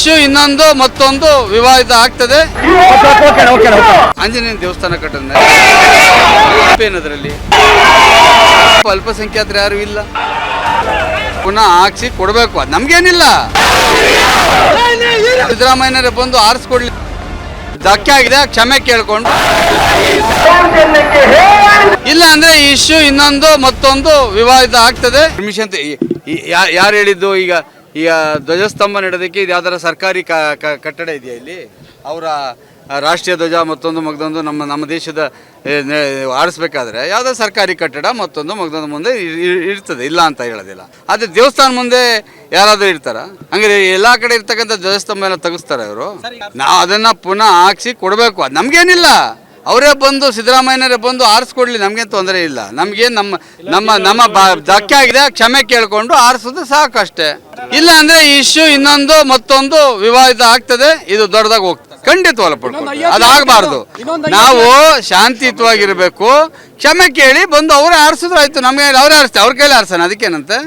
Issue ಇನ್ನೊಂದು ಮತ್ತೊಂದು ವಿವಾದ ಆಗ್ತದೆ. ಆಂಜನೇಯ ದೇವಸ್ಥಾನ ಕಟ್ಟೋದ್ರಲ್ಲಿ ಅಲ್ಪಸಂಖ್ಯಾತರು ಯಾರು ಇಲ್ಲ, ಪುನಃ ಹಾಕ್ಸಿ ಕೊಡಬೇಕು. ಅದು ನಮ್ಗೇನಿಲ್ಲ, ಸಿದ್ದರಾಮಯ್ಯನವರೇ ಬಂದು ಆರಿಸ್ಕೊಡ್ಲಿ. ಧಕ್ಕೆ ಆಗಿದೆ, ಕ್ಷಮೆ ಕೇಳ್ಕೊಂಡು. ಇಲ್ಲ ಅಂದ್ರೆ ಇಶ್ಯೂ ಇನ್ನೊಂದು ಮತ್ತೊಂದು ವಿವಾದ ಆಗ್ತದೆ. ಪರ್ಮಿಷನ್ ಯಾರು ಹೇಳಿದ್ದು? ಈಗ ಧ್ವಜಸ್ತಂಭ ನೆಡೋದಕ್ಕೆ ಇದು ಯಾವ್ದಾರ ಸರ್ಕಾರಿ ಕಟ್ಟಡ ಇದೆಯಾ? ಇಲ್ಲಿ ಅವರ ರಾಷ್ಟ್ರೀಯ ಧ್ವಜ ಮತ್ತೊಂದು ಮಗದೊಂದು ನಮ್ಮ ದೇಶದ ಆಡಿಸ್ಬೇಕಾದ್ರೆ ಯಾವುದೋ ಸರ್ಕಾರಿ ಕಟ್ಟಡ ಮತ್ತೊಂದು ಮಗದೊಂದು ಮುಂದೆ ಇರ್ತದೆ, ಇಲ್ಲ ಅಂತ ಹೇಳೋದಿಲ್ಲ. ಆದರೆ ದೇವಸ್ಥಾನ ಮುಂದೆ ಯಾರಾದರೂ ಇರ್ತಾರ? ಹಂಗಾರೆ ಎಲ್ಲ ಕಡೆ ಇರ್ತಕ್ಕಂಥ ಧ್ವಜಸ್ತಂಭ ಎಲ್ಲ ತೆಗಿಸ್ತಾರೆ ಅವರು. ನಾವು ಅದನ್ನು ಪುನಃ ಹಾಕ್ಸಿ ಕೊಡಬೇಕು. ಅದು ನಮಗೇನಿಲ್ಲ, ಅವರೇ ಬಂದು ಸಿದ್ದರಾಮಯ್ಯನವರೇ ಬಂದು ಆರಿಸ್ಕೊಡ್ಲಿ, ನಮಗೇನು ತೊಂದರೆ ಇಲ್ಲ. ನಮಗೇನು ನಮ್ಮ ಧಕ್ಕೆ ಆಗಿದೆ, ಕ್ಷಮೆ ಕೇಳಿಕೊಂಡು ಆರಿಸೋದು ಸಾಕಷ್ಟೇ. ಇಲ್ಲ ಅಂದ್ರೆ ಇಶ್ಯೂ ಇನ್ನೊಂದು ಮತ್ತೊಂದು ವಿವಾದ ಆಗ್ತದೆ. ಇದು ದೊಡ್ಡದಾಗಿ ಹೋಗ್ತದೆ, ಖಂಡಿತವಲ್ಲ ಪಡ್ಕೊಂಡು. ಅದಾಗಬಾರ್ದು. ನಾವು ಶಾಂತಿಯುತವಾಗಿರ್ಬೇಕು. ಕ್ಷಮೆ ಕೇಳಿ ಬಂದು ಅವರೇ ಆರಿಸಿದ್ರು ಆಯ್ತು. ನಮಗೆ ಅವರೇ ಆರಿಸ್ತಾರೆ, ಅವ್ರ ಕೈಲಿ ಆರಿಸೋಣ, ಅದಕ್ಕೇನಂತೆ.